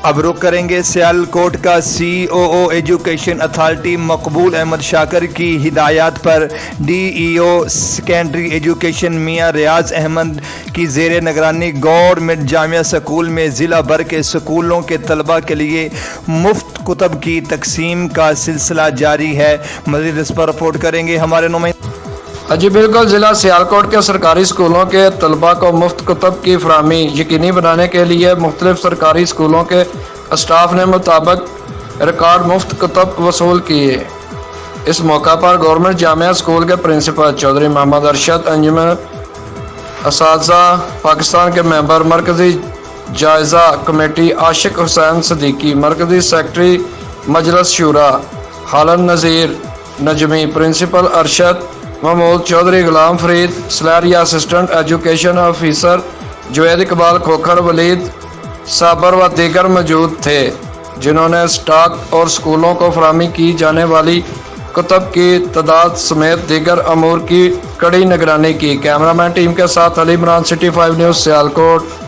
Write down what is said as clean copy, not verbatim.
اب رخ کریں گے سیالکوٹ کا COO ایجوکیشن اتھارٹی مقبول احمد شاکر کی ہدایات پر DEO سیکنڈری ایجوکیشن میاں ریاض احمد کی زیر نگرانی گورنمنٹ جامعہ اسکول میں ضلع بھر کے اسکولوں کے طلباء کے لیے مفت کتب کی تقسیم کا سلسلہ جاری ہے۔ مزید اس پر رپورٹ کریں گے ہمارے نمائندے۔ جی بالکل، ضلع سیالکوٹ کے سرکاری اسکولوں کے طلباء کو مفت کتب کی فراہمی یقینی بنانے کے لیے مختلف سرکاری اسکولوں کے اسٹاف نے مطابق ریکارڈ مفت کتب وصول کیے۔ اس موقع پر گورنمنٹ جامعہ اسکول کے پرنسپل چودھری محمد ارشد، انجمن اساتذہ پاکستان کے ممبر، مرکزی جائزہ کمیٹی عاشق حسین صدیقی، مرکزی سیکرٹری مجلس شورا Khalid Nazir Najmi, principal Arshad Mahmood Chaudhry, Ghulam Farid Saleria, assistant education officer Javed Iqbal Khokhar, Waleed Sabir و دیگر موجود تھے، جنہوں نے اسٹاک اور اسکولوں کو فراہمی کی جانے والی کتب کی تعداد سمیت دیگر امور کی کڑی نگرانی کی۔ کیمرہ مین ٹیم کے ساتھ علی عمران، سٹی 5 نیوز، سیالکوٹ۔